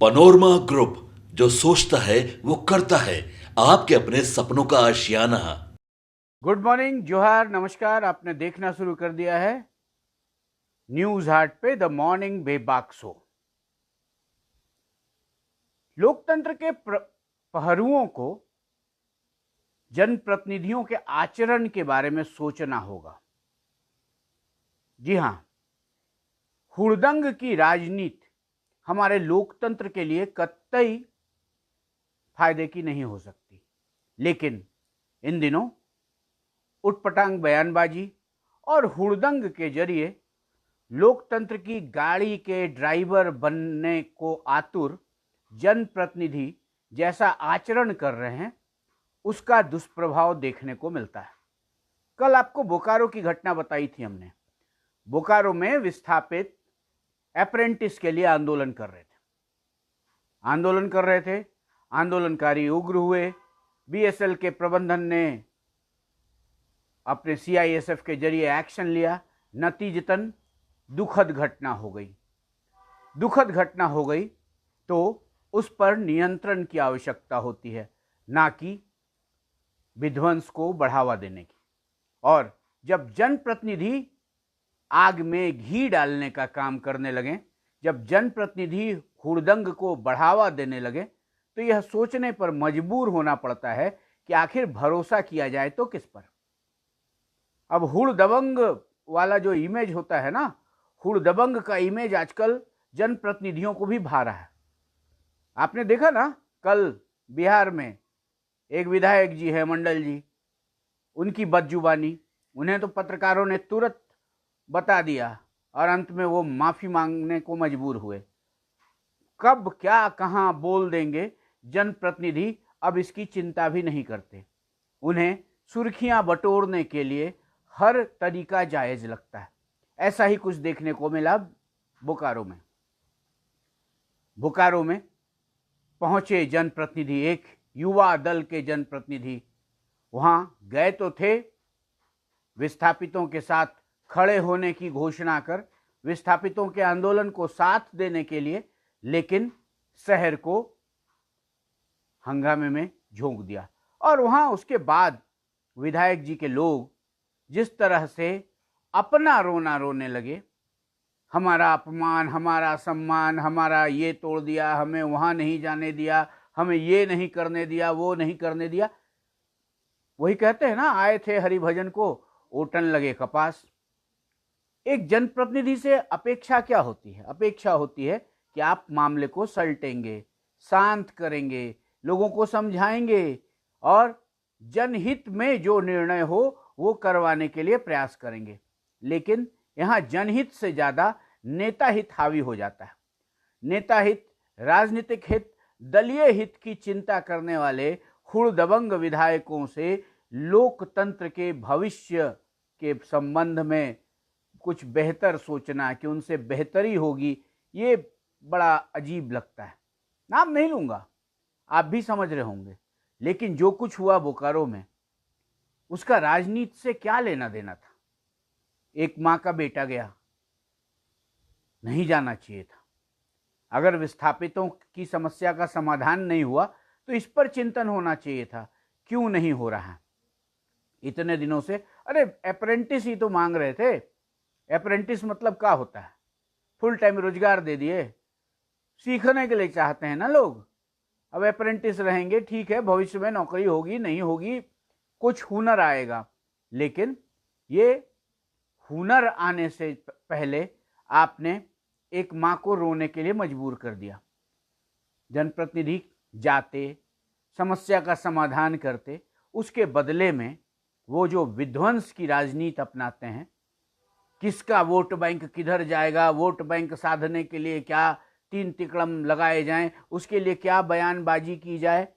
Panorama group, जो सोचता है वो करता है। आपके अपने सपनों का आशियाना। गुड मॉर्निंग, जोहार, नमस्कार। आपने देखना शुरू कर दिया है न्यूज हार्ट पे द मॉर्निंग बेबाक शो। लोकतंत्र के पहलुओं को जनप्रतिनिधियों के आचरण के बारे में सोचना होगा। जी हां, हुड़दंग की राजनीति हमारे लोकतंत्र के लिए कतई फायदे की नहीं हो सकती, लेकिन इन दिनों उटपटांग बयानबाजी और हुड़दंग के जरिए लोकतंत्र की गाड़ी के ड्राइवर बनने को आतुर जनप्रतिनिधि जैसा आचरण कर रहे हैं, उसका दुष्प्रभाव देखने को मिलता है। कल आपको बोकारो की घटना बताई थी हमने। बोकारो में विस्थापित अप्रेंटिस के लिए आंदोलन कर रहे थे। आंदोलनकारी उग्र हुए। बीएसएल के प्रबंधन ने अपने सीआईएसएफ के जरिए एक्शन लिया। नतीजतन दुखद घटना हो गई तो उस पर नियंत्रण की आवश्यकता होती है, ना कि विध्वंस को बढ़ावा देने की। और जब जनप्रतिनिधि आग में घी डालने का काम करने लगे, जब जनप्रतिनिधि हुड़दंग को बढ़ावा देने लगे, तो यह सोचने पर मजबूर होना पड़ता है कि आखिर भरोसा किया जाए तो किस पर। अब हुड़दबंग वाला जो इमेज होता है ना, हुड़दबंग का इमेज आजकल जनप्रतिनिधियों को भी भा रहा है। आपने देखा ना, कल बिहार में एक विधायक जी है, मंडल जी, उनकी बदजुबानी, उन्हें तो पत्रकारों ने तुरंत बता दिया और अंत में वो माफी मांगने को मजबूर हुए। कब क्या कहां बोल देंगे जनप्रतिनिधि, अब इसकी चिंता भी नहीं करते। उन्हें सुर्खियां बटोरने के लिए हर तरीका जायज लगता है। ऐसा ही कुछ देखने को मिला बोकारो में पहुंचे जनप्रतिनिधि, एक युवा दल के जनप्रतिनिधि वहां गए तो थे विस्थापितों के साथ खड़े होने की घोषणा कर, विस्थापितों के आंदोलन को साथ देने के लिए, लेकिन शहर को हंगामे में झोंक दिया। और वहां उसके बाद विधायक जी के लोग जिस तरह से अपना रोना रोने लगे, हमारा अपमान, हमारा सम्मान, हमारा ये तोड़ दिया, हमें वहां नहीं जाने दिया, हमें ये नहीं करने दिया, वो नहीं करने दिया। वही कहते हैं ना, आए थे हरिभजन को, ओटन लगे कपास। एक जनप्रतिनिधि से अपेक्षा क्या होती है? अपेक्षा होती है कि आप मामले को सलटेंगे, शांत करेंगे, लोगों को समझाएंगे और जनहित में जो निर्णय हो वो करवाने के लिए प्रयास करेंगे। लेकिन यहां जनहित से ज्यादा नेता हित हावी हो जाता है। नेता हित, राजनीतिक हित, दलीय हित की चिंता करने वाले हुड़दबंग विधायकों से लोकतंत्र के भविष्य के संबंध में कुछ बेहतर सोचना, कि उनसे बेहतरी होगी, ये बड़ा अजीब लगता है। नाम नहीं लूंगा, आप भी समझ रहे होंगे। लेकिन जो कुछ हुआ बोकारो में, उसका राजनीति से क्या लेना देना था? एक मां का बेटा गया, नहीं जाना चाहिए था। अगर विस्थापितों की समस्या का समाधान नहीं हुआ तो इस पर चिंतन होना चाहिए था, क्यों नहीं हो रहा है इतने दिनों से। अरे अप्रेंटिस ही तो मांग रहे थे। अप्रेंटिस मतलब क्या होता है? फुल टाइम रोजगार दे दिए। सीखने के लिए चाहते हैं ना लोग। अब अप्रेंटिस रहेंगे, ठीक है, भविष्य में नौकरी होगी नहीं होगी, कुछ हुनर आएगा, लेकिन ये हुनर आने से पहले आपने एक मां को रोने के लिए मजबूर कर दिया। जनप्रतिनिधि जाते, समस्या का समाधान करते, उसके बदले में वो जो विध्वंस की राजनीति अपनाते हैं, किसका वोट बैंक किधर जाएगा, वोट बैंक साधने के लिए क्या तीन तिकड़म लगाए जाएं, उसके लिए क्या बयानबाजी की जाए,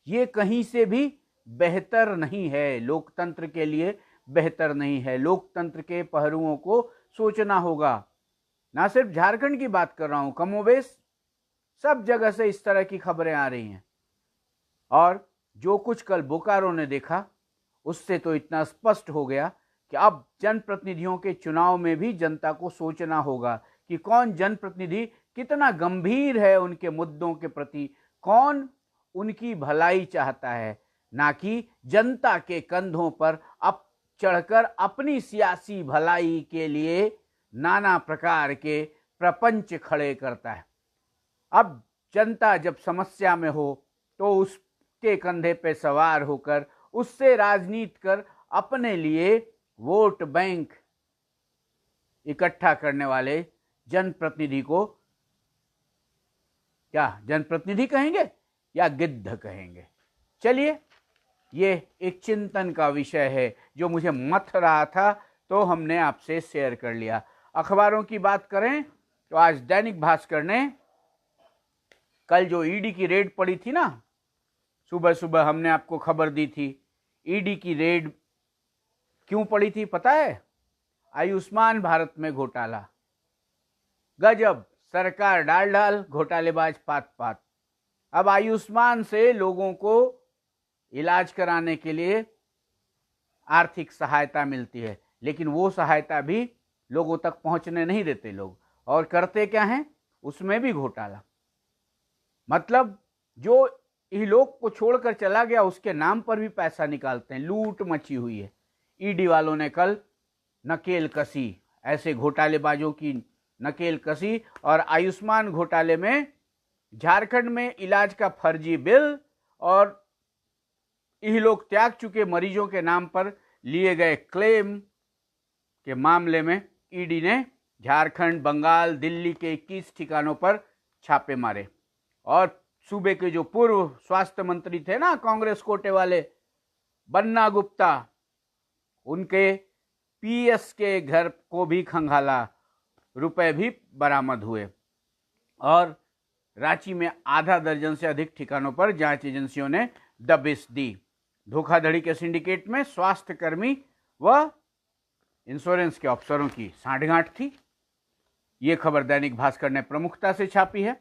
ये कहीं से भी बेहतर नहीं है, लोकतंत्र के लिए बेहतर नहीं है। लोकतंत्र के पहलुओं को सोचना होगा। ना सिर्फ झारखंड की बात कर रहा हूं, कमोबेश सब जगह से इस तरह की खबरें आ रही हैं। और जो कुछ कल बोकारो ने देखा, उससे तो इतना स्पष्ट हो गया कि अब जनप्रतिनिधियों के चुनाव में भी जनता को सोचना होगा कि कौन जनप्रतिनिधि कितना गंभीर है उनके मुद्दों के प्रति, कौन उनकी भलाई चाहता है, ना कि जनता के कंधों पर अब चढ़कर अपनी सियासी भलाई के लिए नाना प्रकार के प्रपंच खड़े करता है। अब जनता जब समस्या में हो तो उसके कंधे पे सवार होकर उससे राजनीति कर अपने लिए वोट बैंक इकट्ठा करने वाले जनप्रतिनिधि को क्या जनप्रतिनिधि कहेंगे या गिद्ध कहेंगे? चलिए, ये एक चिंतन का विषय है जो मुझे मथ रहा था, तो हमने आपसे शेयर कर लिया। अखबारों की बात करें तो आज दैनिक भास्कर ने कल जो ईडी की रेड पड़ी थी ना, सुबह सुबह हमने आपको खबर दी थी। ईडी की रेड क्यों पड़ी थी पता है? आयुष्मान भारत में घोटाला। गजब, सरकार डाल डाल, घोटालेबाज पात पात। अब आयुष्मान से लोगों को इलाज कराने के लिए आर्थिक सहायता मिलती है, लेकिन वो सहायता भी लोगों तक पहुंचने नहीं देते लोग, और करते क्या हैं? उसमें भी घोटाला। मतलब जो इहलोक को छोड़कर चला गया उसके नाम पर भी पैसा निकालते हैं। लूट मची हुई है। ईडी वालों ने कल नकेल कसी, ऐसे घोटालेबाजों की नकेल कसी, और आयुष्मान घोटाले में झारखंड में इलाज का फर्जी बिल और इहलोक त्याग चुके मरीजों के नाम पर लिए गए क्लेम के मामले में ईडी ने झारखंड, बंगाल, दिल्ली के 21 ठिकानों पर छापे मारे। और सूबे के जो पूर्व स्वास्थ्य मंत्री थे ना, कांग्रेस कोटे वाले बन्ना गुप्ता, उनके पीएस के घर को भी खंगाला, रुपए भी बरामद हुए। और रांची में आधा दर्जन से अधिक ठिकानों पर जांच एजेंसियों ने दबिश दी। धोखाधड़ी के सिंडिकेट में स्वास्थ्य कर्मी व इंश्योरेंस के अफसरों की सांठगांठ थी। ये खबर दैनिक भास्कर ने प्रमुखता से छापी है।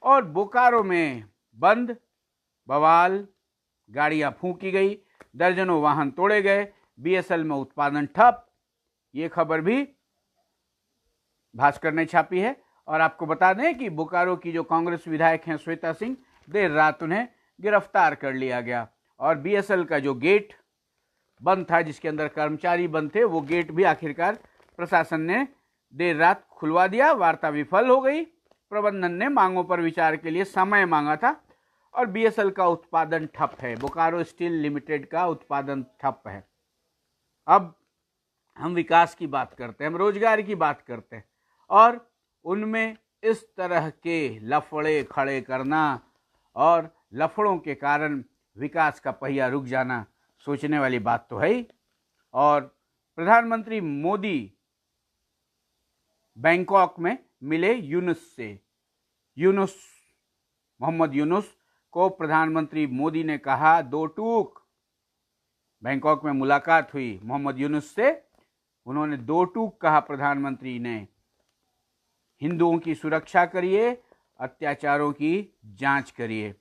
और बोकारो में बंद, बवाल, गाड़ियां फूंकी गई, दर्जनों वाहन तोड़े गए, बीएसएल में उत्पादन ठप। ये खबर भी भास्कर ने छापी है। और आपको बता दें कि बोकारो की जो कांग्रेस विधायक हैं श्वेता सिंह, देर रात उन्हें गिरफ्तार कर लिया गया। और बीएसएल का जो गेट बंद था, जिसके अंदर कर्मचारी बंद थे, वो गेट भी आखिरकार प्रशासन ने देर रात खुलवा दिया। वार्ता विफल हो गई। प्रबंधन ने मांगों पर विचार के लिए समय मांगा था और बीएसएल का उत्पादन ठप है। बोकारो स्टील लिमिटेड का उत्पादन ठप है। अब हम विकास की बात करते हैं, हम रोजगार की बात करते हैं, और उनमें इस तरह के लफड़े खड़े करना और लफड़ों के कारण विकास का पहिया रुक जाना सोचने वाली बात तो है ही। और प्रधानमंत्री मोदी बैंकॉक में मिले यूनुस से। मोहम्मद यूनुस को प्रधानमंत्री मोदी ने कहा दो टूक। बैंकॉक में मुलाकात हुई मोहम्मद यूनुस से, उन्होंने दो टूक कहा प्रधानमंत्री ने, हिंदुओं की सुरक्षा करिए, अत्याचारों की जांच करिए।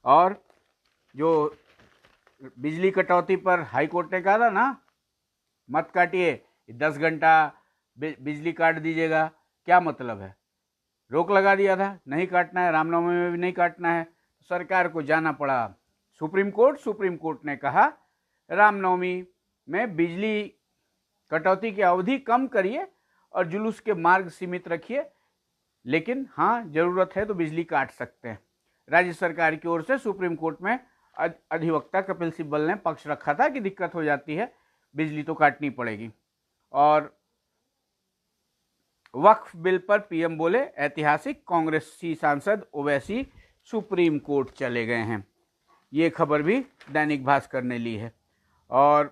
और जो बिजली कटौती पर हाईकोर्ट ने कहा था ना, मत काटिए, 10 घंटा बिजली काट दीजिएगा, क्या मतलब है? रोक लगा दिया था, नहीं काटना है, रामनवमी में भी नहीं काटना है। सरकार को जाना पड़ा सुप्रीम कोर्ट। सुप्रीम कोर्ट ने कहा रामनवमी में बिजली कटौती की अवधि कम करिए और जुलूस के मार्ग सीमित रखिए, लेकिन हाँ, जरूरत है तो बिजली काट सकते हैं। राज्य सरकार की ओर से सुप्रीम कोर्ट में अधिवक्ता कपिल सिब्बल ने पक्ष रखा था कि दिक्कत हो जाती है, बिजली तो काटनी पड़ेगी। और वक्फ बिल पर पीएम बोले ऐतिहासिक, कांग्रेसी सांसद ओवैसी सुप्रीम कोर्ट चले गए हैं। ये खबर भी दैनिक भास्कर ने ली है। और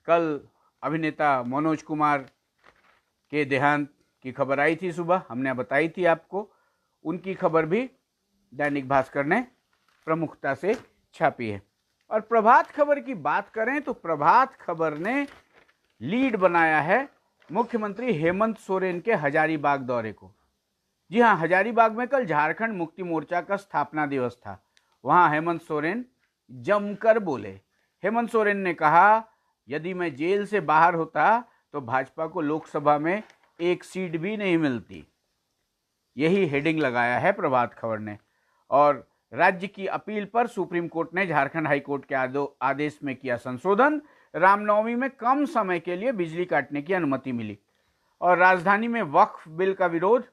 कल अभिनेता मनोज कुमार के देहांत की खबर आई थी सुबह, हमने बताई थी आपको। उनकी खबर भी दैनिक भास्कर ने प्रमुखता से छापी है। और प्रभात खबर की बात करें तो प्रभात खबर ने लीड बनाया है मुख्यमंत्री हेमंत सोरेन के हजारीबाग दौरे को। जी हाँ, हजारीबाग में कल झारखंड मुक्ति मोर्चा का स्थापना दिवस था। वहां हेमंत सोरेन जमकर बोले। हेमंत सोरेन ने कहा, यदि मैं जेल से बाहर होता तो भाजपा को लोकसभा में एक सीट भी नहीं मिलती। यही हेडिंग लगाया है प्रभात खबर ने। और राज्य की अपील पर सुप्रीम कोर्ट ने झारखंड हाई कोर्ट के आदेश में किया संशोधन, रामनवमी में कम समय के लिए बिजली काटने की अनुमति मिली। और राजधानी में वक्फ बिल का विरोध,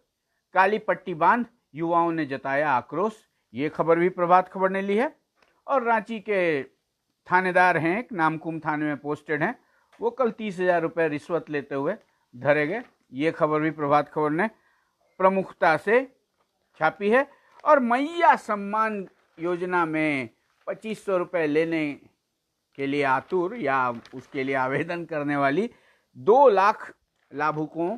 काली पट्टी बांध युवाओं ने जताया आक्रोश, ये खबर भी प्रभात खबर ने ली है। और रांची के थानेदार हैं, एक नामकुम थाने में पोस्टेड हैं, वो कल 30,000 रुपये रिश्वत लेते हुए धरे गए, ये खबर भी प्रभात खबर ने प्रमुखता से छापी है। और मैया सम्मान योजना में 2500 रुपये लेने के लिए आतुर या उसके लिए आवेदन करने वाली 2 लाख लाभुकों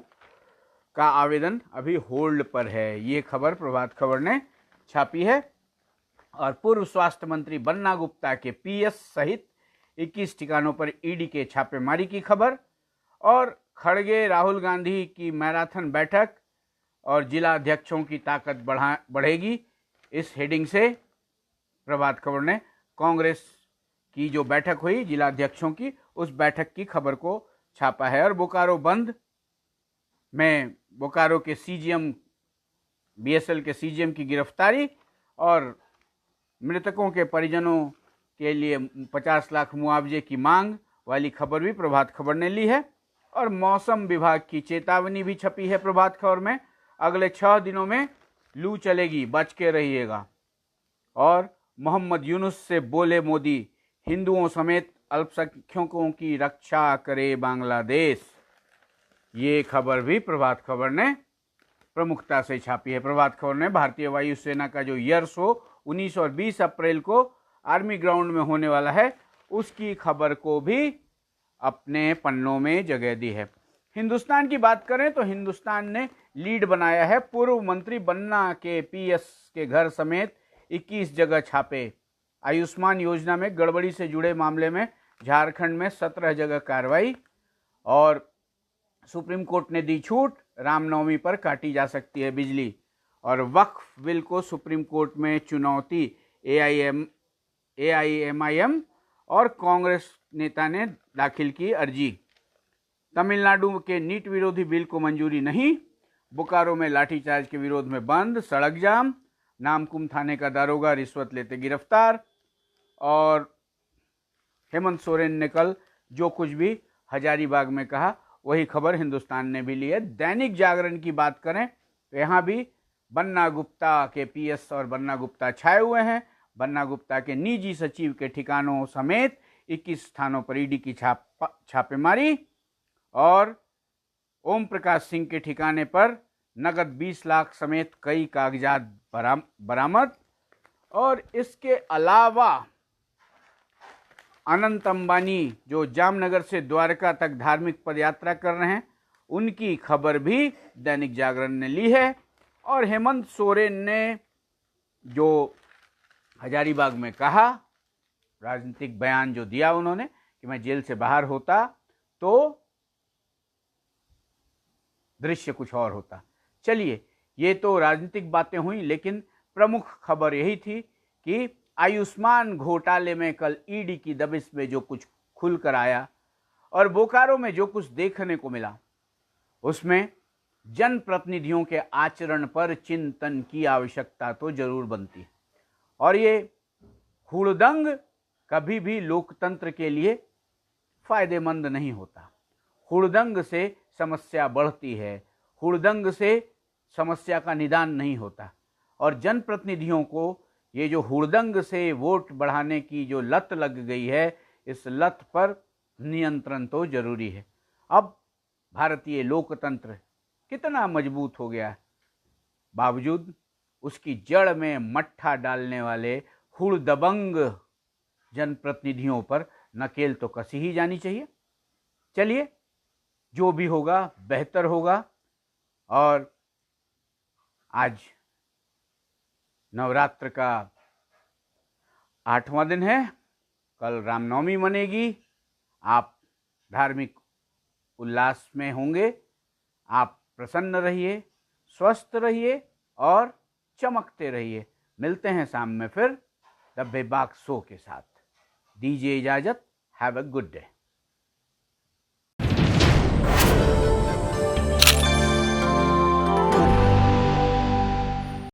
का आवेदन अभी होल्ड पर है, ये खबर प्रभात खबर ने छापी है। और पूर्व स्वास्थ्य मंत्री बन्ना गुप्ता के पीएस सहित 21 ठिकानों पर ईडी के छापेमारी की खबर। और खड़गे राहुल गांधी की मैराथन बैठक और जिला अध्यक्षों की ताकत बढ़ेगी, इस हेडिंग से प्रभात खबर ने कांग्रेस की जो बैठक हुई जिला अध्यक्षों की, उस बैठक की खबर को छापा है। और बोकारो बंद में बोकारो के सीजीएम, बीएसएल के सीजीएम की गिरफ्तारी और मृतकों के परिजनों के लिए 50 लाख मुआवजे की मांग वाली खबर भी प्रभात खबर ने ली है। और मौसम विभाग की चेतावनी भी छपी है प्रभात खबर में, अगले 6 दिनों में लू चलेगी, बच के रहिएगा। और मोहम्मद यूनुस से बोले मोदी, हिंदुओं समेत अल्पसंख्यकों की रक्षा करे बांग्लादेश, ये खबर भी प्रभात खबर ने प्रमुखता से छापी है। प्रभात खबर ने भारतीय वायुसेना का जो एयर शो 19 और 20 अप्रैल को आर्मी ग्राउंड में होने वाला है, उसकी खबर को भी अपने पन्नों में जगह दी है। हिंदुस्तान की बात करें तो हिंदुस्तान ने लीड बनाया है, पूर्व मंत्री बन्ना के पीएस के घर समेत 21 जगह छापे। आयुष्मान योजना में गड़बड़ी से जुड़े मामले में झारखंड में 17 जगह कार्रवाई। और सुप्रीम कोर्ट ने दी छूट, रामनवमी पर काटी जा सकती है बिजली। और वक्फ बिल को सुप्रीम कोर्ट में चुनौती, एआईएमआईएम और कांग्रेस नेता ने दाखिल की अर्जी। तमिलनाडु के नीट विरोधी बिल को मंजूरी नहीं, बोकारो में लाठीचार्ज के विरोध में बंद, सड़क जाम, नामकुम थाने का दारोगा रिश्वत लेते गिरफ्तार। और हेमंत सोरेन ने कल जो कुछ भी हजारीबाग में कहा, वही खबर हिंदुस्तान ने भी ली है। दैनिक जागरण की बात करें तो यहाँ भी बन्ना गुप्ता के पीएस और बन्ना गुप्ता छाए हुए हैं। बन्ना गुप्ता के निजी सचिव के ठिकानों समेत 21 स्थानों पर ईडी की छापेमारी। और ओम प्रकाश सिंह के ठिकाने पर नगद 20 लाख समेत कई कागजात बरामद। और इसके अलावा अनंत अंबानी जो जामनगर से द्वारका तक धार्मिक पदयात्रा कर रहे हैं, उनकी खबर भी दैनिक जागरण ने ली है। और हेमंत सोरेन ने जो हजारीबाग में कहा, राजनीतिक बयान जो दिया उन्होंने कि मैं जेल से बाहर होता तो दृश्य कुछ और होता। चलिए, ये तो राजनीतिक बातें हुई, लेकिन प्रमुख खबर यही थी कि आयुष्मान घोटाले में कल ईडी की दबिश में जो कुछ खुलकर आया और बोकारो में जो कुछ देखने को मिला, उसमें जनप्रतिनिधियों के आचरण पर चिंतन की आवश्यकता तो जरूर बनती है। और ये हुड़दंग कभी भी लोकतंत्र के लिए फायदेमंद नहीं होता। हुड़दंग से समस्या बढ़ती है, हुड़दंग से समस्या का निदान नहीं होता। और जनप्रतिनिधियों को ये जो हुड़दंग से वोट बढ़ाने की जो लत लग गई है, इस लत पर नियंत्रण तो जरूरी है। अब भारतीय लोकतंत्र कितना मजबूत हो गया है, बावजूद उसकी जड़ में मट्ठा डालने वाले हुड़दबंग जनप्रतिनिधियों पर नकेल तो कसी ही जानी चाहिए। चलिए, जो भी होगा बेहतर होगा। और आज नवरात्र का 8वां दिन है, कल रामनवमी मनेगी। आप धार्मिक उल्लास में होंगे। आप प्रसन्न रहिए, स्वस्थ रहिए और चमकते रहिए। मिलते हैं शाम में फिर द बेबाक शो के साथ। दीजिए इजाजत। Have a good day.